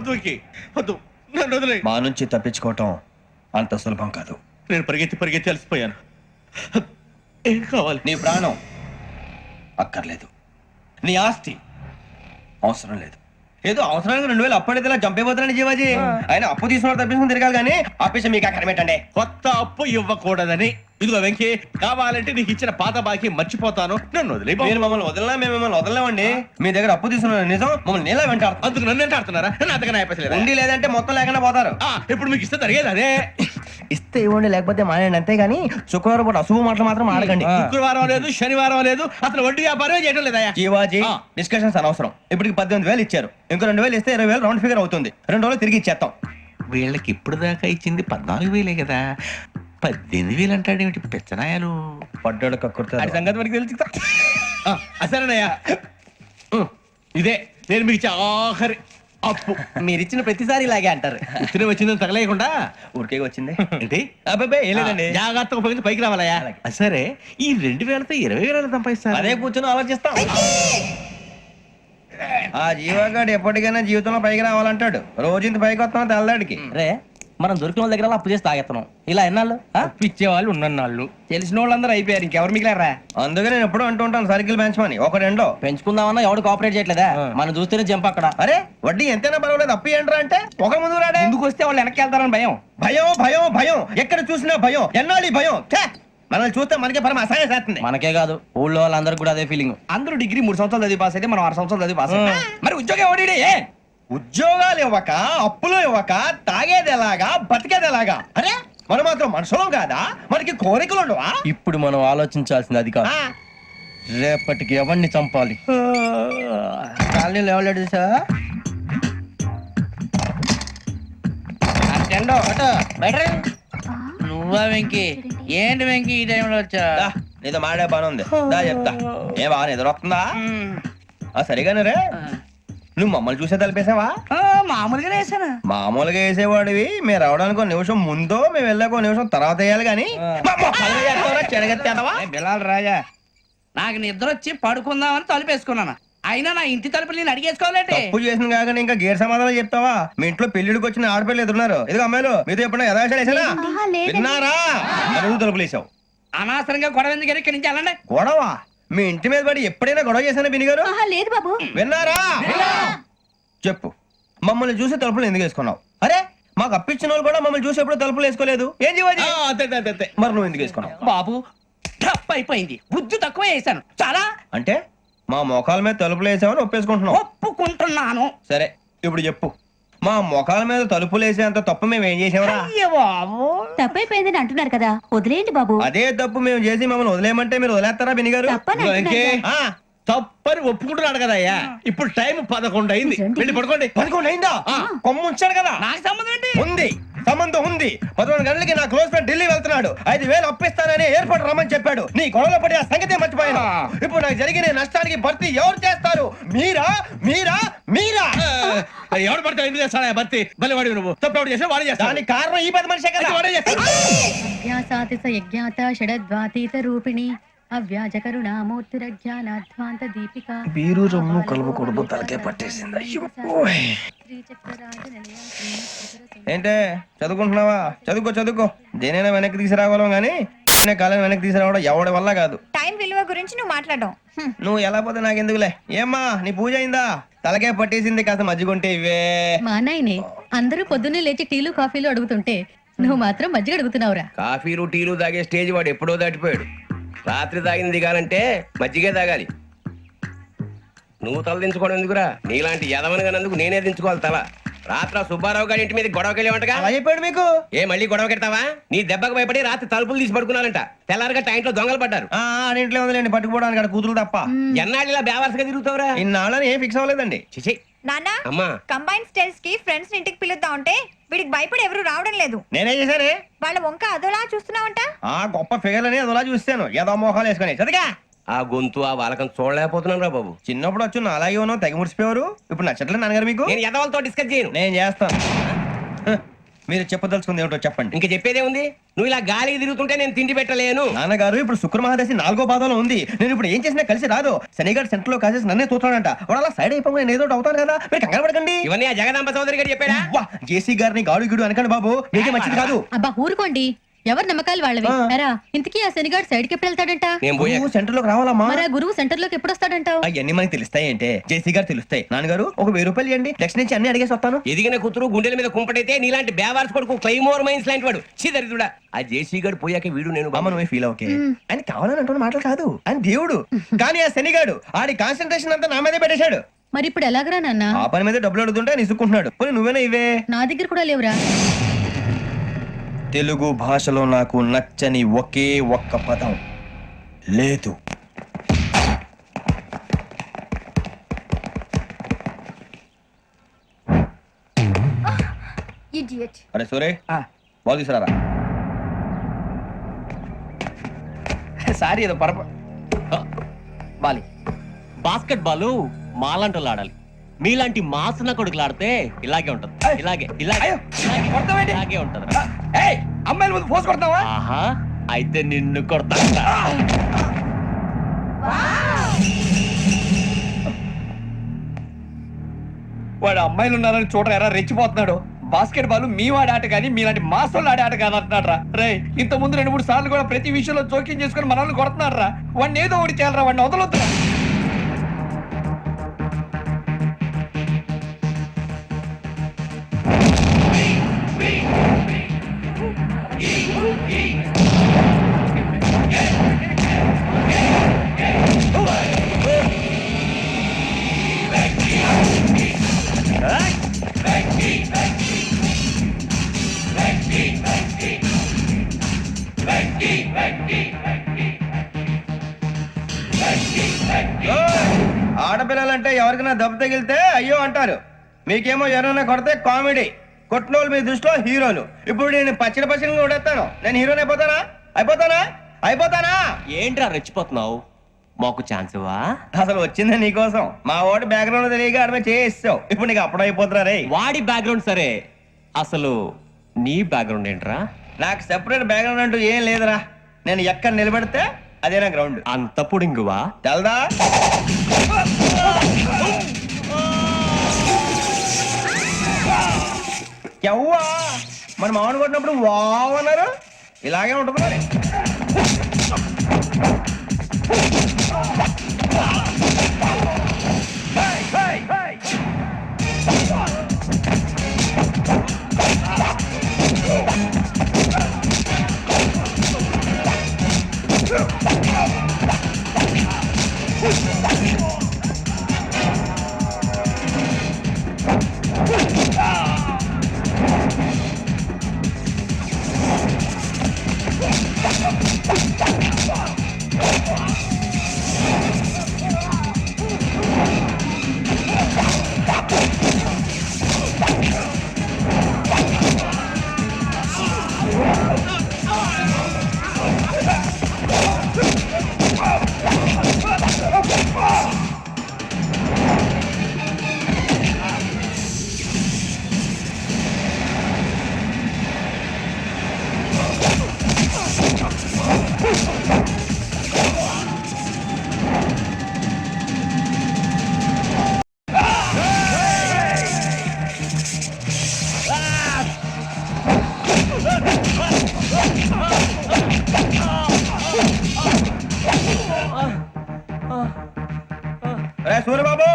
వద్దు వెంకీ, వద్దు, నన్ను వదిలే. మా నుంచి తప్పించుకోవటం అంత సులభం కాదు. నేను పరిగెత్తి అలసిపోయాను. ఏం కావాలి? నీ ప్రాణం అక్కర్లేదు, నీ ఆస్తి అవసరం లేదు. ఏదో అవసరానికి 2000 అప్పటి ఇలా చంపేపోతున్నాను జీవాజీ. ఆయన అప్పు తీసుకున్న తప్పించుకుని తిరగాలి కానీ ఆపేసి మీకు అక్కడ పెట్టండి. కొత్త అప్పు ఇవ్వకూడదని. ఇదిగో వెంకీ, కావాలంటే నీకు ఇచ్చిన పాత బాకీ మర్చిపోతాను, నన్ను వదిలే. మీరు మమ్మల్ని వదలనా? మేము మిమ్మల్ని వదలలేమండి. మీ దగ్గర అప్పు తీసుకున్న నిజం మమ్మల్ని నీలా వెంటాడు. అందుకు నన్ను ఎంత ఆడుతున్నారా? నన్ను అంతగా అయిపోలేదు. ఉండి లేదంటే మొత్తం లేకుండా పోతారు. ఇప్పుడు మీకు ఇస్తే జరిగేది అదే. ఇస్తే ఇవ్వండి, లేకపోతే మానేయండి, అంతేగాని శుక్రవారం పూట అశుభ మాటలు మాత్రం ఆడకండి. శుక్రవారం లేదు, శనివారం లేదు, అసలు వడ్డీ వ్యాపారం చేయడం లేదా? జీవాజీ డిస్కషన్స్ అనవసరం. ఇప్పటికి 18,000 ఇచ్చారు, ఇంకో 2,000 ఇస్తే 20,000 రౌండ్ ఫిగర్ అవుతుంది. 2 రోజులు తిరిగి ఇచ్చేస్తాం. వీళ్ళకి ఇప్పుడు దాకా ఇచ్చింది 14,000 కదా, 18,000 అంటాడేమిటి పెచ్చనాయాలు? పడ్డాడు కక్కుర్తా సంగతి మనకి తెలుసు. అసలేనయ్యా, ఇదే నేను మీకు ఇచ్చే ఆఖరి అప్పు. మీరు ఇచ్చిన ప్రతిసారి ఇలాగే అంటారు. ఇతనే వచ్చిందని తగలేయకుండా ఊరికే వచ్చింది ఏంటి? అబ్బాయి ఏం లేదండి. జాగ్రత్తగా ఉపయోగించి పైకి రావాలయ్యా. సరే, ఈ 2,000తో 20,000 సంపాదిస్తారు. అదే కూర్చొని ఆలోచిస్తాం. ఆ జీవగాడు ఎప్పటికైనా జీవితంలో పైకి రావాలంటాడు. రోజు ఇంత పైకి వస్తాం తెల్లడికి. రే, మనం దొరికిన వాళ్ళ దగ్గర అప్పు చేసి తాగెత్తనం. ఇలా ఎన్నాళ్ళు ఇచ్చే వాళ్ళు ఉన్నన్నాళ్ళు. తెలిసిన వాళ్ళందరూ అయిపోయారు, ఇంకెవరు మిగిలారా? అందుకే నేను ఎప్పుడు అంటూ ఉంటాను సర్కిల్ పెంచమని. ఒక 2 పెంచుకుందామన్నా ఎవడు కోఆపరేట్ చేయట్లేదా? మనం చూస్తేనే జంప్ అక్కడ. అరే వడ్డీ ఎంతైనా పర్వాలేదు, అప్పు ఏంట్రా అంటే ఒక ముందు రాడే. ముందుకు వస్తే వాళ్ళు వెనక్కి వెళ్తారని భయం. భయం భయం భయం, ఎక్కడ చూసినా భయం. ఎన్నాళ్ళు భయం? మనల్ని చూస్తే మనకే పరమ అసహాయం చేస్తుంది. మనకే కాదు, ఊళ్ళో వాళ్ళందరికీ కూడా అదే ఫీలింగ్. అందరూ డిగ్రీ 3 సంవత్సరాలు చదివి పాస్ అయితే మనం 6 సంవత్సరాలు చదివి పాస్ అయ్యాం. మరి ఉద్యోగం ఎవడి? ఉద్యోగాలు ఇవ్వక, అప్పులు ఇవ్వక, తాగేది ఎలాగా, బతికేది ఎలాగా? అరే మనం మాత్రం మనుషులం కాదా? మనకి కోరికలు ఉండవా? ఇప్పుడు మనం ఆలోచించాల్సింది అది కాదు, రేపటికి ఎవరిని చంపాలి. కాలనీలో ఎవరు సార్? నువ్వా వెంకీ? ఏంటి వెంకీ ఈ టైంలో వచ్చా? నీతో మాడే పని ఉంది, దా చెప్తా. ఏ బాగా నిద్రొస్తుందా? సరిగానే రే, నువ్వు మమ్మల్ని చూసే తలిపేసావా? మామూలుగానే వేసాను. మామూలుగా వేసేవాడివి. మేము రావడానికి 1 నిమిషం ముందో, మేము వెళ్ళాక 1 నిమిషం తర్వాత వేయాలి కానీ బిలాల్ రాజా, నాకు నిద్ర వచ్చి పడుకుందామని తలుపేసుకున్నాను. అయినా నా ఇంటి తలుపులు నేను అడిగేసుకోవాలంటే తప్పు చేసిన కాక ఇంకా గేర్ సమాధానం చెప్తావా? మీ ఇంట్లో పెళ్లిడికి వచ్చిన ఆడపిల్లలు ఎదురున్నారు. ఇదిగో అమ్మాయిలు, మీతో ఎప్పుడైనా యథాశాలు వేసానా? విన్నారా? అడుగు తలుపులు వేసావు. అనవసరంగా గొడవ ఎందుకు? ఇక్కడి నుంచి వెళ్ళండి. గొడవ? మీ ఇంటి మీద పడి ఎప్పుడైనా గొడవ చేశానా బిని గారు? లేదు బాబు. విన్నారా? చెప్పు, మమ్మల్ని చూసి తలుపులు ఎందుకు వేసుకున్నావు? అరే మాకు అప్పించిన వాళ్ళు కూడా మమ్మల్ని చూసి ఎప్పుడు తలుపులు వేసుకోలేదు. ఏం చేయాలి? మరి నువ్వు ఎందుకు వేసుకున్నావు? బాబు టప్ అయిపోయింది, బుద్ధి తక్కువ వేసాను చాలా. అంటే మా మోకాల మీద తలుపులు వేసామని ఒప్పేసుకుంటున్నావు? ఒప్పుకుంటున్నాను. సరే ఇప్పుడు చెప్పు, మా మొఖాల మీద తలుపులు వేసేంత తప్పు మేము ఏం చేసామరా? బాబు తప్పైపోయిందని అంటున్నారు కదా, వదిలేయండి బాబు. అదే తప్పు మేము చేసి మమ్మల్ని వదిలేయమంటే మీరు వదిలేస్తారా బిని గారు? తప్పని ఒప్పుకుంటున్నాడు కదా అయ్యా. ఇప్పుడు టైం 11 అయింది, వెళ్ళి పడుకోండి. 11 అయిందా? కొమ్ము ఉంచాడు కదా. నాకు సంబంధం ఏంటి? ఉంది, సంబంధం ఉంది. 11 గంటలకి నా క్లోజ్ ఫ్రెండ్ ఢిల్లీ వెళ్తున్నాడు. 5,000 అప్పిస్తానని ఎయిర్పోర్ట్ రమ్మని చెప్పాడు. నీ గొడవలో పడి ఆ సంగతే మర్చిపోయాను. ఇప్పుడు నాకు జరిగిన నష్టానికి భర్తీ ఎవరు చేస్తారు? మీరా మీరా మీరా? ఎవడు పడితే ఎందుకు చేస్తాడా భర్తీ? మళ్ళీ వాడి నువ్వు తప్పు ఎవడు చేసా వాడే చేస్తా. దానికి కారణం ఈ 10 మనిషే కదా. వాడే చేస్తా. యజ్ఞాత షడద్వాతీత రూపిణి అవ్యాజ కరుణామూర్తిరజ్ఞానాధ్వాంత దీపిక. బీరు రొమ్ము కలవకూడదు, తలకే పట్టేసింది. ఏంటే చదువుకుంటున్నావా? చదువుకో చదువుకో. దేనైనా వెనక్కి తీసుకురావాలం గానీ కాలం వెనక్కి తీసుకురావడం ఎవడి వల్ల కాదు. టైం విలువ గురించి నువ్వు మాట్లాడడం. నువ్వు ఎలా పోతే నాకెందుకులే. ఏమ్మా నీ పూజ అయిందా? తలకే పట్టేసింది, కాస్త మజ్జిగుంటే ఇవే. మా నాయనే అందరూ పొద్దున్నే లేచి టీలు కాఫీలు అడుగుతుంటే నువ్వు మాత్రం మజ్జిగ అడుగుతున్నావురా. కాఫీలు టీలు తాగే స్టేజ్ వాడు ఎప్పుడో దాటిపోయాడు. రాత్రి తాగింది దిగాలంటే మజ్జిగే తాగాలి. నువ్వు తల దించుకోవడం ఎందుకురా? నీలాంటి యదవనగానందుకు నేనే దించుకోవాలి తల. రాత్రి సుబ్బారావు గారి ఇంటి మీద గొడవకి వెళ్ళేవంటగా. అలా చెప్పాడు మీకు? ఏ మళ్ళీ గొడవ కెడతావా? నీ దెబ్బకు భయపడి రాత్రి తలుపులు తీసి పడుకున్నారంట. తెల్లారగా టైంట్లో దొంగలు పడ్డారు. ఇంట్లో ఉందిలేండి, పట్టుకుపోవడానికి అక్కడ కూతురు తప్ప. ఎన్నాళ్ళు ఇలా బేవర్స్గా తిరుగుతావురా? ఇన్నాళ్ళని ఏం ఫిక్స్ అవ్వలేదండి. చిచి నాన్న, అమ్మా, కంబైన్ స్టైల్స్ కి ఫ్రెండ్స్ ఇంటికి పిలుద్దాం అంటే వీడికి భయపడి ఎవరు రావడం లేదు. నేనేం చేశానే? వాళ్ళ వంక అదోలా చూస్తున్నావంట. గొప్ప ఫిగర్ అని అదోలా చూస్తాను. ఏదో మోహాలు వేసుకొని చదిగా ఆ గొంతు ఆ వాలకం చూడలేకపోతున్నాను రా బాబు. చిన్నప్పుడు వచ్చి నా అలాగే ఉన్నావు, తెగ ముడిచిపోయారు. ఇప్పుడు నచ్చట్లేదు నాన్నగారు మీకు? నేను యదవలతో డిస్కస్ చేయను. నేను చేస్తాను. మీరు చెప్పదలుచుకుంది ఏమిటో చెప్పండి. ఇంక చెప్పేదే ఉంది. నువ్వు ఇలా గాలికి తిరుగుతుంటే నేను తిండి పెట్టలేను. నాన్నగారు ఇప్పుడు శుక్ర మహాదశి 4వ పాదంలో ఉంది. నేను ఇప్పుడు ఏం చేసినా కలిసి రాదు. శనిగారు సెంటర్ లో కాసేసి నన్నే చూస్తాడంట. వాడు అలా సైడ్ అయిపోయి నేను ఏదో ఒకటి అవుతాను కదా, మీరు కంగారు పడకండి. ఇవన్నీ ఆ జగదాంబ చౌదరి గారు చెప్పాడా? జేసీ గారిని గాడు గిడు అనకండి బాబు, మీకే మంచిది కాదు. అబ్బా ఊరుకోండి, ఎవరి నమ్మకాలు వాళ్ళవి. ఎరా ఇంతకీ ఆ శనిగాడు సైడ్ కి ఎప్పుడు వెళ్తాడంట? నేను పోయా. సెంటర్ లోకి రావాలమ్మా. మరి ఆ గురువు సెంటర్ లోకి ఎప్పుడు వస్తాడంటావు? అవన్నీ మనకి తెలుస్తాయి అంటే జేసీ గారు తెలుస్తాయి. నాన్నగారు ఒక 1000 రూపాయలు ఇవ్వండి, నెక్స్ట్ నుంచి అన్ని అడిగేసి వస్తాను. ఎదిగిన కూతురు గుండెల మీద కుంపటైతే నీలాంటి బేవార్స్ కొడుకు క్లైమోర్ మైన్స్ లాంటి వాడు చీదరిదుడా. ఆ జేసీ గారు పోయాక వీడు నేను అమ్మ నువ్వే ఫీల్ ఓకే. ఆయన కావాలని అంటున్న మాటలు కాదు, ఆయన దేవుడు. కానీ ఆ శనిగాడు ఆడి కాన్సన్ట్రేషన్ అంతా నా మీదే పెట్టేశాడు. మరి ఇప్పుడు ఎలాగరా నాన్న? ఆ పని మీద డబ్బులు అడుగుతుంటే ఆయన ఇసుక్కుంటున్నాడు. పోనీ నువ్వేనా ఇవే? నా దగ్గర కూడా లేవురా. తెలుగు భాషలో నాకు నచ్చని ఒకే ఒక్క పదం లేదు. అరే సూరే బాల్ తీసుకురారా. సారీ ఏదో బాలి. బాస్కెట్ బాల్ మాలాంటి ఆడాలి. మీలాంటి మాసన కొడుకులు ఆడితే ఇలాగే ఉంటది. ఇలాగే ఇలాగే ఇలాగే ఇలాగే ఉంటది. అమ్మాయిల ముందు పోసు కొడతావా? ఆహా, అయితే నిన్ను కొడతా. వాడు అమ్మాయిలు ఉన్నారని చూడరా ఎరా రెచ్చిపోతున్నాడు. బాస్కెట్ బాల్ మీ వాడి ఆట కానీ మీలాంటి మాసోళ్ళు ఆడే ఆట కాదు అంటున్నాడు రా. రే ఇంత ముందు 2-3 సార్లు కూడా ప్రతి విషయంలో జోక్యం చేసుకుని మనల్ని కొడుతున్నాడు రా. వాడిని ఏదో ఒకటి చేయాలరా, వాడిని వదలొద్దురా. ఆడపిల్లలంటే ఎవరికైనా దెబ్బ తగిలితే అయ్యో అంటారు, మీకేమో ఎవరైనా కొడితే కామెడీ. కొట్టినోళ్ళు మీ దృష్టిలో హీరోలు. ఇప్పుడు నేను పచ్చడి కొడేస్తాను, నేను హీరోని అయిపోతానా? ఏంట్రా రెచ్చిపోతున్నావు? మాకు ఛాన్స్ ఇవ్వా? అసలు వచ్చిందే నీకోసం. మా వాడి బ్యాక్గ్రౌండ్ తెలియక అడమే చేయిస్తావు. ఇప్పుడు నీకు అప్పుడు అయిపోతున్నా రే. వాడి బ్యాక్గ్రౌండ్ సరే, అసలు నీ బ్యాక్గ్రౌండ్ ఏంట్రా? నాకు సెపరేట్ బ్యాక్గ్రౌండ్ అంటూ ఏం లేదురా. నేను ఎక్కడ నిలబడితే అదే నా గ్రౌండ్. అంత పుడింగువా? తెల్దా? ఎవ్వా మన మామిడి కొట్టినప్పుడు వావ్ అన్నారు, ఇలాగే ఉంటుంది మరి. సూర్యబాబు,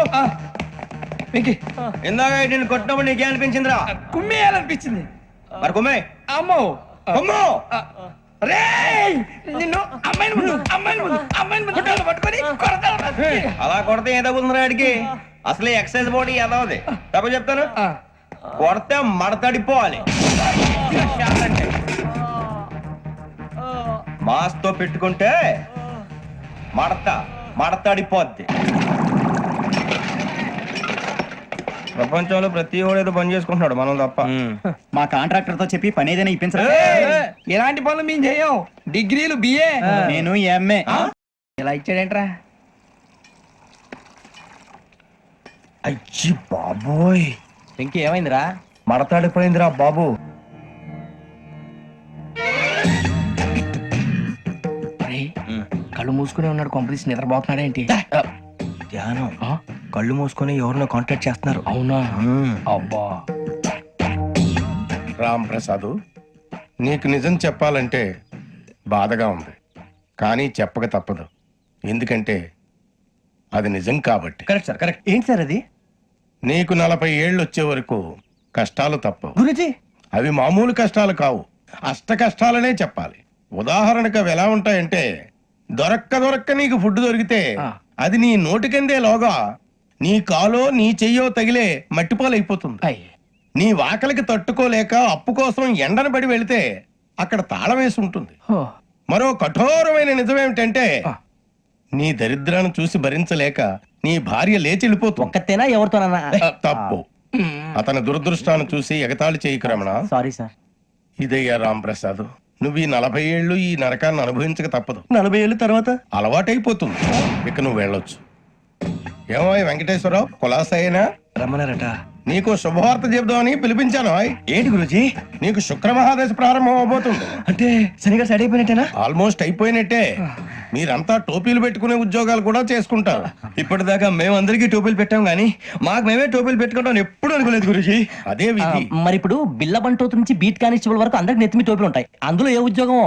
ఇందాక నేను కొట్టినప్పుడు నీకే అనిపించిందిరా? కుమ్మేయాలనిపించింది. మరి కుమ్మే. అమ్మో కుమ్ము. నిన్ను అమ్మాయిని పట్టుకొని అలా కొడితే ఏదో ఉందిరా ఆడికి. అసలు ఎక్సైజ్ బాడీ ఏదవది తప్ప చెప్తాను. కొడితే మడతడిపోవాలి. మాస్తో పెట్టుకుంటే మడతడిపోద్ది. ప్రపంచంలో ప్రతి వాడు ఏదో పని చేసుకుంటున్నాడు, మనం తప్ప. మా కాంట్రాక్టర్ తో చెప్పి పని ఏదైనా ఇప్పించరా? ఎలాంటి పనులు మేము చేయం. డిగ్రీలు బిఏ, నేను ఎంఏ. ఇలా ఇచ్చాడేంట్రా? అయ్యి బాబోయ్, ఇంకేమైందిరా? మడతాడిపోయిందిరా బాబు. మూసుకునే ఉన్నాడు, కొంపదీసి నిద్రపోతున్నాడు ఏంటి? ధ్యానం కళ్ళు మూసుకొని ఎవరినో కాంటాక్ట్ చేస్తున్నారు. అవునా? అబ్బా. రామ్ ప్రసాద్, నీకు నిజం చెప్పాలంటే బాధగా ఉంది, కానీ చెప్పక తప్పదు. ఎందుకంటే అది నిజం కాబట్టి. Correct sir, correct. ఏంటి సార్ అది? నీకు 40 ఏళ్ళు వచ్చే వరకు కష్టాలు తప్పవు. గురుజీ, అవి మామూలు కష్టాలు కావు, అష్ట కష్టాలనే చెప్పాలి. ఉదాహరణకు అవి ఎలా ఉంటాయంటే, దొరక్క నీకు ఫుడ్ దొరికితే అది నీ నోటికందే లోగా నీ కాలో నీ చెయ్యో తగిలే మట్టిపాలైపోతుంది. నీ వాకలికి తట్టుకోలేక అప్పు కోసం ఎండను పడి వెళితే అక్కడ తాళం వేసి ఉంటుంది. మరో కఠోరమైన నిజమేమిటంటే, నీ దరిద్రాన్ని చూసి భరించలేక నీ భార్య లేచి వెళ్ళిపోతుంది. ఒక్కతేనా ఎవరితోనన్నా? తప్పు. అతని దురదృష్టాన్ని చూసి ఎగతాళి చేయకు రమణ. Sorry sir. ఇదయ్యా రాంప్రసాద్, నువ్వు ఈ 40 ఏళ్ళు ఈ నరకాన్ని అనుభవించక తప్పదు. 40 ఏళ్ళ తర్వాత అలవాటైపోతుంది. ఇక నువ్వు వెళ్ళొచ్చు. ఏమో వెంకటేశ్వరరావు, కులాసైనా రమ్మన్నారట. నీకు శుభవార్త చెబుదామని పిలిపించాను. ఏంటి గురుజీ? నీకు శుక్రమహాదశ ప్రారంభం అవబోతుంది. అంటే శనిగా సెట్ అయిపోయినట్టేనా? ఆల్మోస్ట్ అయిపోయినట్టే. మీరంతా టోపీలు పెట్టుకునే ఉద్యోగాలు కూడా చేసుకుంటారు. ఇప్పటిదాకా మేమందరికీ టోపీలు పెట్టాం గానీ మాకు మేమే టోపీలు పెట్టుకుంటాం ఎప్పుడు అనుకోలేదు గురుజీ. అదే విధి. మరి ఇప్పుడు బిల్ల బంటోతు నుంచి బీట్ కానిస్టేబుల్ వరకు అందరికి నెత్తిమి టోపీలు ఉంటాయి. అందులో ఏ ఉద్యోగం?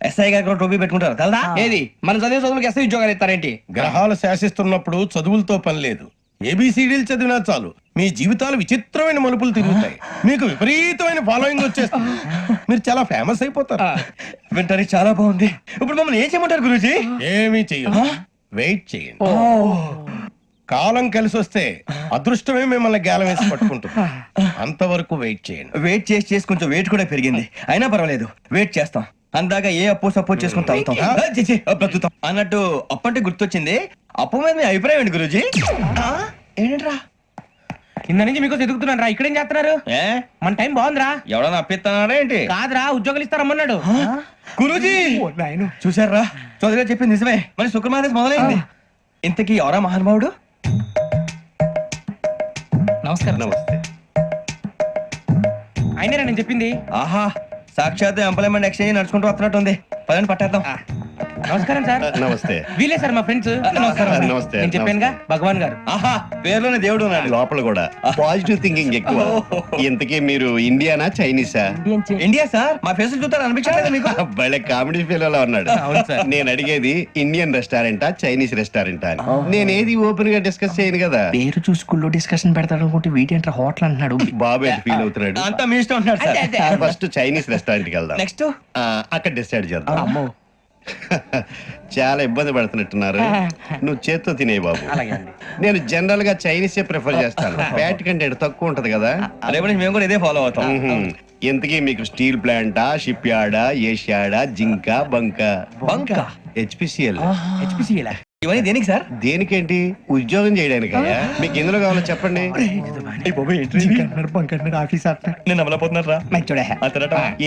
ఎస్ఐ గారు కూడా టోపీ పెట్టుకుంటారు కదా. ఏది మన చదివే చదువులకు ఎస్ఐ ఉద్యోగాలు ఇస్తారేంటి? గ్రహాలు శాసిస్తున్నప్పుడు చదువులతో పని లేదు. ఏబిసిడీలు చదివినా చాలు మీ జీవితాలు విచిత్రమైన మలుపులు తిరుగుతాయి. మీకు విపరీతమైన ఫాలోయింగ్ వచ్చేస్తుంది. మీరు చాలా ఫేమస్ అయిపోతారు. వింటానికి చాలా బాగుంది. ఇప్పుడు మమ్మల్ని ఏం చేయమంటారు గురూజీ? ఏమీ చెయ్యదు, వెయిట్ చేయండి. కాలం కలిసి వస్తే అదృష్టమే మిమ్మల్ని గేలం వేసి పట్టుకుంటుంది. అంతవరకు వెయిట్ చేయండి. వెయిట్ చేసి కొంచెం వెయిట్ కూడా పెరిగింది. అయినా పర్వాలేదు, వెయిట్ చేస్తాం. అందాక ఏ అప్పు సపోర్ట్ చేసుకుని తాగుతాం. బ్రతుకుతాం అన్నట్టు అప్పు అంటే గుర్తొచ్చింది. అప్పు మీద మీ అభిప్రాయం ఏంటి గురూజీ? ఏంటరా కింద నుంచి మీకు ఎదుగుతున్నాను రా. ఇక్కడేం చేస్తున్నారు? మన టైం బాగుందిరా. ఎవడన్నా అప్పిస్తున్నారా ఏంటి? కాదురా, ఉద్యోగాలు ఇస్తారమ్మన్నాడు. గురూజీ చూసారా, చౌదరిగా చెప్పింది నిజమే. మరి శుక్రమాదేశ్ మొదలైంది. ఇంతకీ ఎవరా మహానుభావుడు? నమస్కారం. నమస్తే. అయినరా నేను చెప్పింది? ఆహా, సాక్షాత్ ఎంప్లాయ్మెంట్ ఎక్స్చేంజ్ నడుచుకుంటూ వస్తున్నట్టు ఉంది. పదండి పట్టేద్దాం. నమస్కారం సార్. నమస్తే. వీలే సార్ మా ఫ్రెండ్స్. నమస్కారం. నమస్తే. నేను చెప్పానుగా, భగవాన్ గారు. ఆహా, పేర్లోనే దేవుడు ఉన్నాడు. లోపల కూడా పాజిటివ్ థింకింగ్ ఎక్కువ. ఇంతకీ మీరు ఇండియానా చైనీసా? India sir. మా ఫేసులు చూస్తారు అనిపించలేదు మీకు? భలే కామెడీ ఫీల్ లో ఉన్నాడు. నేను అడిగేది ఇండియన్ రెస్టారెంటా చైనీస్ రెస్టారెంటా అని. నేను ఏది ఓపెన్ గా డిస్కస్ చేయను కదా. పేరు చూసుకుల్లో డిస్కషన్ పెడతాడు అనుకుంటే వీటేంట్రా హోటల్ అంటున్నాడు. బాబు ఎట్ ఫీల్ అవుతున్నాడు. అంతా మీ ఇష్టం ఉంటున్నారు సార్. ఫస్ట్ చైనీస్ రెస్టారెంట్ కి వెళ్దాం. నెక్స్ట్ అక్కడ డిసైడ్ చేద్దాం. చాలా ఇబ్బంది పడుతున్నట్టున్నారు. నువ్వు చేత్తో తినే బాబు. నేను జనరల్ గా చైనీసే ప్రిఫర్ చేస్తాను. ఫ్యాట్ కంటెంట్ తక్కువ ఉంటది కదా. రేపు నుంచి మేము కూడా ఇదే ఫాలో అవుతాం. ఇంతకీ మీకు స్టీల్ ప్లాంటా, షిప్ యార్డా, ఏషియాడా, జింక, బంక? హెచ్పిసిఎల్. ఇవన్నీ దేనికి సార్? దేనికేంటి? ఉద్యోగం చేయడానికి. మీకు ఎందులో కావాలో చెప్పండి. నేను అమలపోతున్నారా?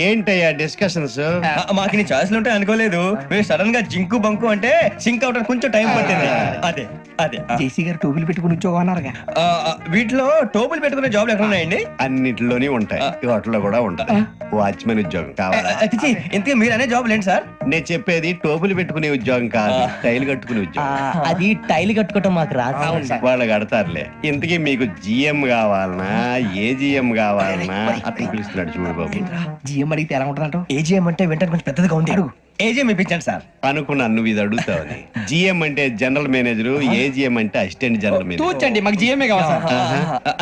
ఏంటయ్యా డిస్కషన్స్? మాకు నీ ఛాయిస్లు ఉంటాయి అనుకోలేదు. మీరు సడన్ గా జింకు బంకు అంటే సింక్ అవడానికి కొంచెం టైం పట్టింది. అదే అదే జేసీ గారు టోపీలు పెట్టుకుని ఉద్యోగం అన్నారుగా. వీటిలో టోపులు పెట్టుకునే జాబ్లు ఎక్కడ ఉన్నాయండి? అన్నిటిలోనే ఉంటాయి, వాటిలో కూడా ఉంటాయి. వాచ్మెన్ ఉద్యోగం కావాలా? ఇంతకీ మీరు అనే జాబ్ ఏంటి సార్? నేను చెప్పేది టోపులు పెట్టుకునే ఉద్యోగం కాదు, టైల్ కట్టుకునే ఉద్యోగం. అది టైల్ కట్టుకోవటం మాకు రాదు. వాళ్ళు కడతారులే. ఇంతకీ మీకు జిఎం కావాలనా, ఏజిఎం కావాలనా? అతను పిలుస్తున్నాడు చూడు బాబు. జిఎం అడిగితే ఎలా ఉంటుందంట? ఏజీఎం అంటే వెంటనే కొంచెం పెద్దదిగా ఉంది. ఏజీఎం ఇప్పించండి సార్. అనుకున్నాను నువ్వు ఇది అడుగుతావని. జిఎం అంటే జనరల్ మేనేజర్, ఏజిఎం అంటే అసిస్టెంట్ జనరల్ మేనేజర్. తూచండి, మాకు జిఎంఏ కావాలి సార్.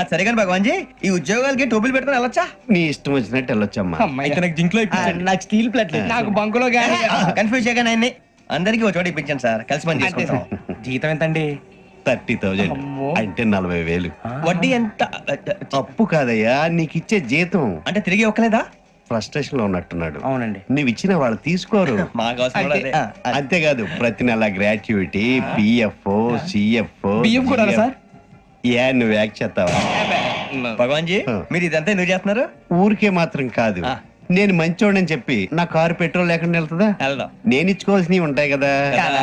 అది సరే కానీ భగవాన్ జీ, ఈ ఉద్యోగాలకి టోపులు పెట్టుకుని వెళ్ళొచ్చా? నీ ఇష్టం వచ్చినట్టు వెళ్ళొచ్చమ్మా. అయితే నాకు జింక్ లో నాకు స్టీల్ ప్లేట్ నాకు బంకులో గానీ. కన్ఫ్యూజ్ చేయగానే ఆయన్ని అందరికీ ఒక చోట ఇప్పించండి సార్. కలిసి పని చేసుకుంటాం. జీతం ఎంతండి? 30,000 అంటే 40,000. వడ్డీ ఎంత? అప్పు కాదయ్యా, నీకు ఇచ్చే జీతం. అంటే తిరిగి ఒక్కలేదా? ఫ్రస్ట్రేషన్ లో ఉన్నట్టున్నాడు. అవునండి. నువ్వు ఇచ్చిన వాళ్ళు తీసుకోరు. మాకు అవసరం కూడా అదే. అంతేకాదు ప్రతి నెల గ్రాట్యుటీ, పిఎఫ్, సిఎఫ్. బియ్యం కూడా సార్? నువ్వు యాక్ట్ చేస్తావా? భగవాన్ జీ, మీరు ఇదంతా ఎందుకు చేస్తున్నారు? ఊరికే మాత్రం కాదు, నేను మంచోడని చెప్పి నా కారు పెట్రోల్ లేకుండా వెళ్తుందా? వెళ్దాం. నేను ఇచ్చుకోవాల్సినవి ఉంటాయి కదా. కదా.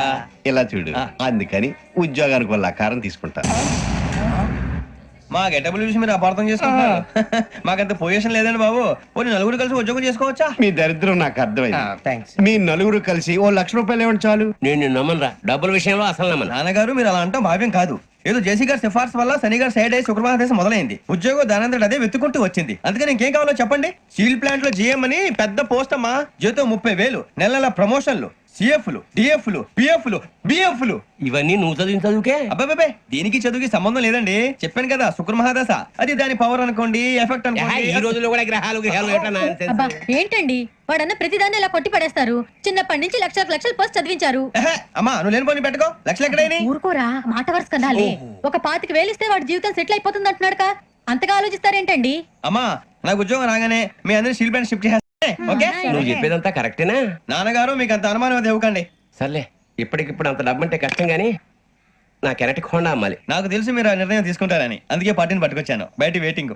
ఇలా చూడు, అందుకని ఉద్యోగానికి వాళ్ళ ఆకారం తీసుకుంటా. మా గెటబుల్ చూసి మీరు అపార్థం చేసుకుంటున్నారు. మాకంత పొజిషన్ లేదండి బాబు. పోనీ నలుగురు కలిసి ఉద్యోగం చేసుకోవచ్చా? మీ దరిద్రం నాకు అర్థమైంది. థ్యాంక్స్. మీ నలుగురు కలిసి ఓ ₹1,00,000 ఇవ్వండి చాలు. నేను నమ్మనరా, డబ్బుల విషయంలో అసలు నమ్మను. నాన్నగారు మీరు అలా అంటాం భావ్యం కాదు. ఏదో జేసీ గారి సిఫార్సు వల్ల శని గారు సైడ్ అయ్యి శుక్రవారం దేశం మొదలైంది. ఉద్యోగం దానంతటి అదే వెతుకుంటూ వచ్చింది. అందుకని ఇంకేం కావాలో చెప్పండి. స్టీల్ ప్లాంట్ లో జీఎం అని పెద్ద పోస్ట్ అమ్మా. జీతం 30,000, నెల నెల ప్రమోషన్లు, సిఎఫ్లు, డిఎఫ్లు, పిఎఫ్లు, బిఎఫ్లు. ఇవన్నీ నువ్వు చదివిన చదువుకే. అబ్బాబే దీనికి చదువుకి సంబంధం లేదండి. చెప్పాను కదా శుక్ర మహాదశ. అది దాని పవర్ అనుకోండి, ఎఫెక్ట్ ఈ అనుకోండి. రోజుల్లో కూడా గ్రహాలు ఏటా nonsense. అబ్బా ఏంటండి వాడన్న ప్రతిదాన్ని ఇలా కొట్టి పడేస్తారు. చిన్నప్పటి నుంచి లక్షలు పోస్ట్ చదివించారు. అమ్మా నువ్వు లేని పోనీ పెట్టుకో. లక్షలు ఎక్కడైనా ఊరుకోరా, మాట వరుస కదాలే. ఒక 25,000 ఇస్తే వాడి జీవితం సెటిల్ అయిపోతుంది అంటున్నాడు. అంతగా ఆలోచిస్తారేంటండి? అమ్మా నాకు ఉద్యోగం రాగానే మీ అందరినీ స్టీల్ ప్లాంట్ షిఫ్ట్ చేస్తే ఓకే. నువ్వు చెప్పేదంతా కరెక్టేనా? నాన్నగారు మీకు అంత అనుమానం అది ఇవ్వకండి. సర్లే, ఇప్పటికిప్పుడు అంత డబ్బు అంటే కష్టం గానీ నా కెనటిక్ హోండా అమ్మాలి. నాకు తెలుసు మీరు ఆ నిర్ణయం తీసుకుంటారని, అందుకే పార్టీని పట్టుకొచ్చాను. బయట వెయిటింగ్.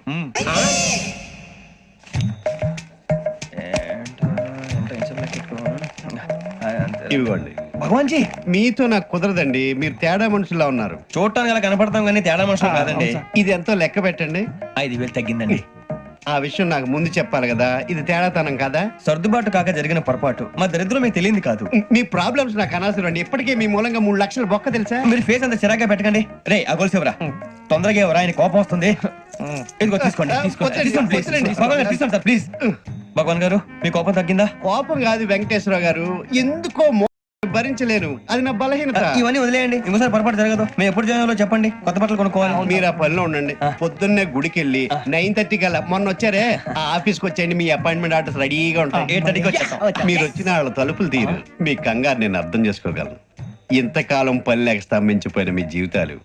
ఇవ్వండి. భగవాన్ జీ మీతో నాకు కుదరదండి, మీరు తేడా మనుషుల్లా ఉన్నారు. చూడటానికి అలా కనపడతాం కానీ తేడా మనుషులు కాదండి. ఇది ఎంతో లెక్క పెట్టండి. 5,000 తగ్గిందండి. ఆ విషయం నాకు ముందు చెప్పాలి కదా, ఇది తేడాతనం కదా. సర్దుబాటు కాక జరిగిన పొరపాటు. మా దరిద్రం మీకు తెలియంది కాదు. మీ ప్రాబ్లమ్స్ నాకు అనవసరం అండి. ఇప్పటికే మీ మూలంగా 3 లక్షలు బొక్క తెలుసా. మీరు ఫేస్ అంత చిరాగ్గా పెట్టకండి. రే ఆ గొలుసు ఎవరా? తొందరగా ఎవరా? ఆయన కోపం వస్తుంది. ఇదిగో తీసుకోండి. తీసుకోండి ప్లీజ్. భగవాన్ గారు తీసుకోండి సార్ ప్లీజ్. భగవాన్ గారు మీ కోపం తగ్గిందా? కోపం కాదు వెంకటేశ్వర గారు, ఎందుకో భరించలేను, అది నా బలహీనత. ఇవన్నీ వదిలేయండి, ఇంకోసారి పొరపాటు జరగదు. మేము ఎప్పుడు జాయిన్ చెప్పండి, కొత్త బట్టలు కొనుక్కోవాలి. మీరు ఆ పనిలో ఉండండి. పొద్దున్నే గుడికి వెళ్ళి 9:30 కల్లా, మొన్న వచ్చారే ఆ ఆఫీస్కి వచ్చేయండి. మీ అపాయింట్మెంట్ ఆర్డర్స్ రెడీగా ఉంటాయి. 8:30కి వచ్చేస్తాం. మీరు వచ్చిన వాళ్ళ తలుపులు తీరు. మీ కంగారు నేను అర్థం చేసుకోగలను. ఇంతకాలం పని లేక స్తంభించిపోయిన మీ జీవితాలు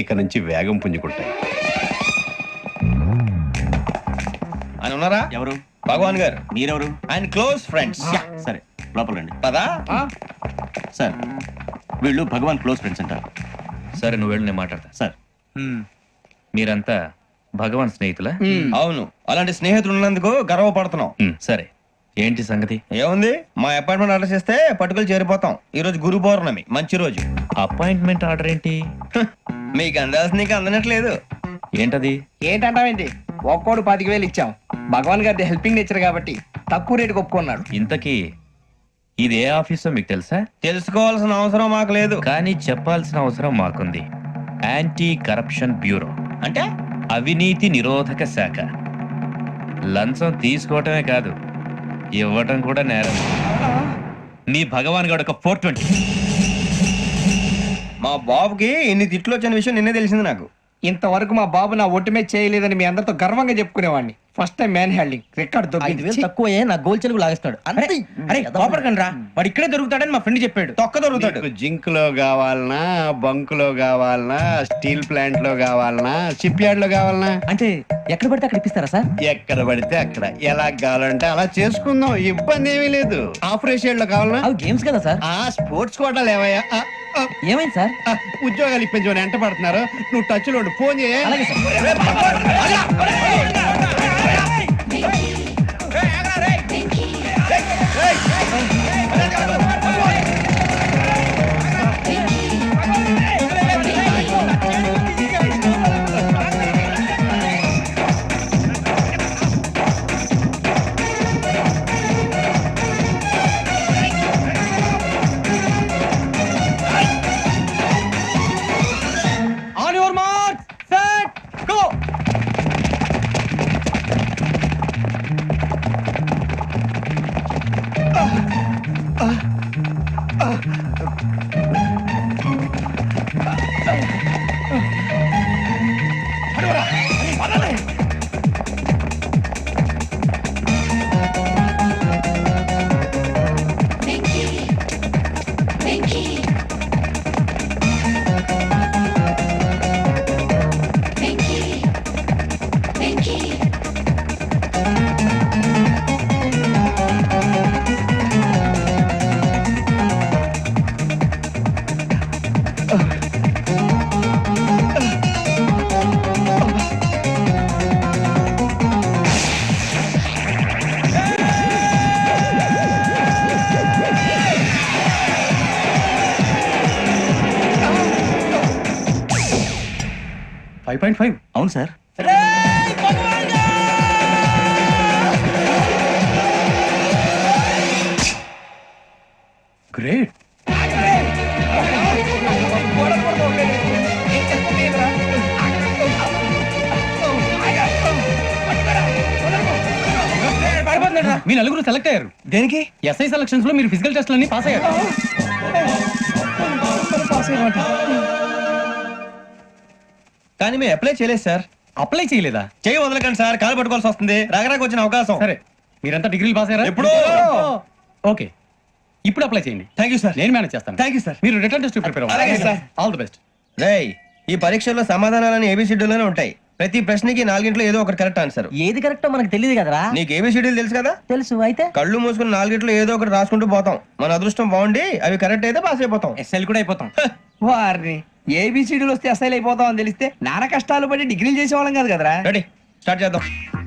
ఇక నుంచి వేగం పుంజుకుంటాయి. ఆయన ఉన్నారా? ఎవరు? భగవాన్ గారు. మీరెవరు? ఆయన క్లోజ్ ఫ్రెండ్స్. సరే లోపల రండి. పదా సార్ వీళ్ళు భగవాన్ క్లోజ్ ఫ్రెండ్స్ అంటారు. సరే నువ్వు వెళ్ళు, నేను మాట్లాడతా. సార్ మీరంతా భగవాన్ స్నేహితులా? అవును, అలాంటి స్నేహితులు ఉన్నందుకు గర్వపడుతున్నాం. సరే ఏంటి సంగతి? ఏముంది, మా అపాయింట్మెంట్ ఆర్డర్ చేస్తే పట్టుకులు చేరిపోతాం. ఈ రోజు గురు పౌర్ణమి, మంచి రోజు. అపాయింట్మెంట్ ఆర్డర్ ఏంటి? మీకు అందాల్సిన నీకు అందనట్లేదు. ఏంటది? ఏంటంటావేంటి? ఒక్కోడు 25,000 ఇచ్చాం. భగవాన్ గారి హెల్పింగ్ నేచర్ కాబట్టి తక్కువ రేటుకి ఒప్పుకున్నాడు. ఇంతకీ ఇది ఏ ఆఫీసో మీకు తెలుసా? తెలుసుకోవాల్సిన అవసరం మాకు లేదు, కానీ చెప్పాల్సిన అవసరం మాకుంది. యాంటీ కరప్షన్ బ్యూరో అంటే అవినీతి నిరోధక శాఖ. లంచం తీసుకోవటమే కాదు, ఇవ్వటం కూడా నేరం. మీ భగవాన్ గారు ఒక 420. మా బాబుకి ఇన్ని తిట్లు వచ్చిన విషయం నిన్నే తెలిసింది నాకు. ఇంతవరకు మా బాబు నా ఒట్టుమే చేయలేదని మీ అందరితో గర్వంగా చెప్పుకునేవాడిని. First time man handing record 5,000 తక్కువ నా గోల్ చెలుగు లాగేస్తాడు. అరే కోపడకండి రా, వాడు ఇక్కడే దొరుకుతాడని మా ఫ్రెండ్ చెప్పాడు. తొక్క దొరుకుతాడు. మీకు జింక్ లో కావాలనా, బంక్ లో కావాలనా, స్టీల్ ప్లాంట్ లో కావాలనా, షిప్ యార్డ్ లో కావాలనా? అంటే ఎక్కడ పడితే అక్కడ ఇప్పిస్తారా సార్? ఎక్కడ పడితే అక్కడ, ఎలా కావాలంటే అలా చేసుకుందాం, ఇబ్బంది ఏమీ లేదు. ఆపరేషన్ లో కావాలనా? అవి గేమ్స్ కదా సార్. ఆ స్పోర్ట్స్ కోటాలు ఏవయ్యా? ఏమైంది సార్? ఉద్యోగాలు ఇప్పించమని ఎంట పడుతున్నారు. నువ్వు టచ్ లో ఫోన్ చేయ. అలాగే sir. On your mark set go. 5.5 అవును సార్. గ్రేట్. మీ నలుగురు సెలెక్ట్ అయ్యారు. దేనికి? ఎస్ఐ సెలక్షన్స్ లో మీరు ఫిజికల్ టెస్ట్ అన్ని పాస్ అయ్యారు. కానీ మేము అప్లై చేయలేదు సార్. అప్లై చేయలేదా? చేయి వదలకండి సార్, కాలు పట్టుకోవాల్సి వస్తుంది. రాగరాకు వచ్చిన అవకాశం. సరే, మీరంతా డిగ్రీలు పాస్ అయ్యారా? ఎప్పుడో. ఓకే, ఇప్పుడు అప్లై చేయండి. Thank you sir. నేను మేనేజ్ చేస్తాను. Thank you sir. మీరు రిటర్న్ టెస్ట్ ప్రిపేర్ అలాగే సార్. All the best. రేయ్, ఈ పరీక్షల్లో సమాధానాలని ఏబిసిడ్యూల్లోనే ఉంటాయి. ప్రతి ప్రశ్నకి 4 ఏదో ఒకటి కరెక్ట్ ఆన్సర్. ఏది కరెక్టో మనకు తెలియదు కదరా. నీకు ఏబిసిడ్యూల్ తెలుసు కదా? తెలుసు. అయితే కళ్ళు మూసుకుని 4 ఏదో ఒకటి రాసుకుంటూ పోతాం. మన అదృష్టం బాగుండి అవి కరెక్ట్ అయితే పాస్ అయిపోతాం. ఎస్ఎల్ కూడా అయిపోతాం. వారిని ఏబిసిడీలు వస్తే అసైల్ అయిపోతాం అని తెలిస్తే నాన్న కష్టాలు పడి డిగ్రీలు చేసేవాళ్ళం కాదు కదరా. రెడీ, స్టార్ట్ చేద్దాం.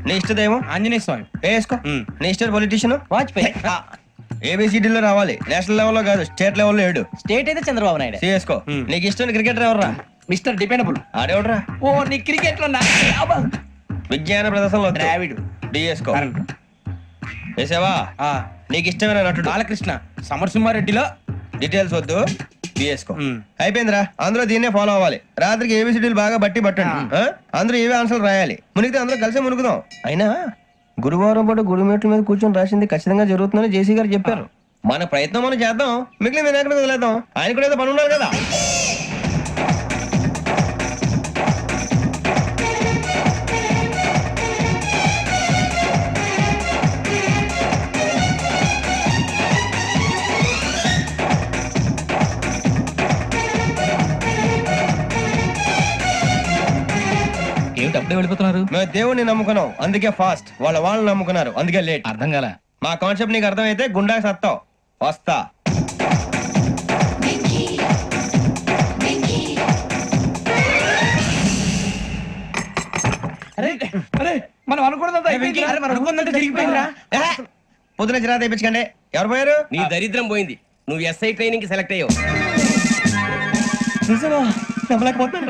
నీ ఇష్టదేమో ఆంజనేయ స్వామి. వేసుకో. నీ ఇష్ట పొలిటీషియన్ వాజ్పేయి. ఏబిసిడీలో రావాలి. నేషనల్ లెవెల్లో కాదు, స్టేట్ లెవెల్లో 7. స్టేట్ అయితే చంద్రబాబు నాయుడు. సిఎస్కో. నీకు ఇష్టం క్రికెటర్ ఎవర్రా? Mister dependable. ఆడేవడరా? ఓ నీ క్రికెట్ లో విజ్ఞాన ప్రదర్శనలో ద్రావిడు. డిఎస్కో. వేసావా? నీకు ఇష్టమైన నటుడు? బాలకృష్ణ. సమర్సింహారెడ్డిలో డీటెయిల్స్ వద్దు, బిఎస్కో. అయిపోయిందిరా. అందరూ దీన్నే ఫాలో అవ్వాలి. రాత్రికి ఏబిసిడీలు బాగా బట్టి పట్టండి. అందరూ ఏవే ఆన్సర్లు రాయాలి. మునిగితే అందరూ కలిసి మునుగుదాం. అయినా గురువారం పాటు గురుమేట్ల మీద కూర్చొని రాసింది ఖచ్చితంగా జరుగుతుందని జేసీ గారు చెప్పారు. మన ప్రయత్నం మనం చేద్దాం, మిగిలిన వినాయకుడు వదిలేద్దాం. ఆయన కూడా ఏదో పని ఉండాలి కదా. ఏమిటి అప్పుడే వెళ్ళిపోతున్నారు? మేము దేవుడిని నమ్ముకున్నాం, అందుకే ఫాస్ట్. వాళ్ళని నమ్ముకున్నారు, అందుకే లేట్. అర్థం కాల. మా కాన్సెప్ట్ నీకు అర్థమైతే గుండా సత్తావు. వస్తా. అరే మనం అనుకున్నదంతా అయిపోయిందిరా. పొద్దున చిరా తెప్పించకండి. ఎవరు పోయారు? నీ దరిద్రం పోయింది. నువ్వు ఎస్ఐ ట్రైనింగ్ కి సెలెక్ట్ అయ్యావు.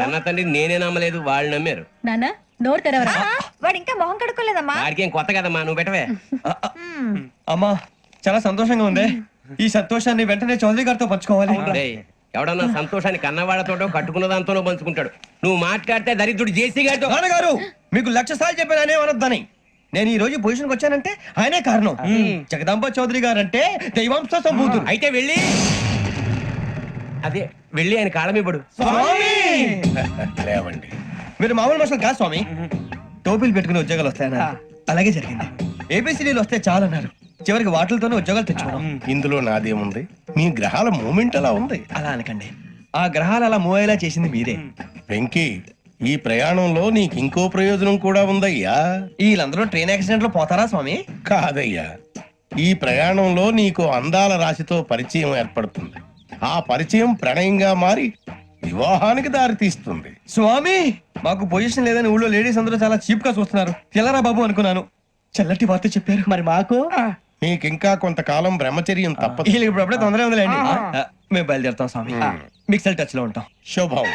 అన్న తండ్రి నేనే నమ్మలేదు, వాళ్ళు నమ్మారు. నాన్న నోరు తెరవరా. వాడు ఇంకా మొహం కడుక్కోలేదమ్మా. వాడికి ఏం కొత్త కదమ్మా, నువ్వు పెట్టవే. అమ్మా, చాలా సంతోషంగా ఉంది. ఈ సంతోషాన్ని వెంటనే చౌదరి గారితో పంచుకోవాలి. డేయ్, ఎవడన్నా సంతోషాన్ని కన్నవాళ్లతోటో కట్టుకున్న దాంతోనో పంచుకుంటాడు. నువ్వు మాట్లాడితే దరిద్రుడు జేసీ గారితో. నాన్నగారు, మీకు 1,00,000 సార్లు చెప్పాననే అనొద్దని. నేను ఈ రోజు పొజిషన్కి వచ్చానంటే ఆయనే కారణం. జగదాంబ చౌదరి గారు అంటే దైవాంశ సంభూతుడు. అయితే వెళ్ళి అదే వెళ్ళి ఆయన కాళ్ళమివ్వడు. లేవండి. మీరు మామూలు మనుషులు కాదు స్వామి. టోపీలు పెట్టుకుని ఉద్యోగాలు వస్తాయన్నారు, అలాగే జరిగింది. ఏబిసిడీలు వస్తే చాలన్నారు, చివరికి వాటిలతోనే ఉద్యోగాలు తెచ్చుకున్నాం. ఇందులో నాదేముంది? మీ గ్రహాల మూమెంట్ అలా ఉంది. అలా అనకండి, ఆ గ్రహాలు అలా మూవ్ అయ్యేలా చేసింది మీరే. వెంకీ, ఈ ప్రయాణంలో నీకు ఇంకో ప్రయోజనం కూడా ఉందయ్యా. వీళ్ళందరూ ట్రైన్ యాక్సిడెంట్ లో పోతారా స్వామి? కాదయ్యా, ఈ ప్రయాణంలో నీకు అందాల రాశితో పరిచయం ఏర్పడుతుంది. ఆ పరిచయం ప్రణయంగా మారి వివాహానికి దారితీస్తుంది. స్వామి, మాకు పొజిషన్ లేదని ఊళ్ళో లేడీస్ అందరూ చాలా చీప్ గా చూస్తున్నారు. తెల్లరా బాబు అనుకున్నాను, చల్లటి వార్త చెప్పారు. మరి మాకు నీకింకా కొంతకాలం బ్రహ్మచర్యం తప్పదు. వీళ్ళకి ఇప్పుడు అప్పుడే తొందరగా ఉందిలేండి. మేము బయలుదేరుతాం స్వామి. మిక్సెల్ టచ్ లో ఉంటాం. శుభం.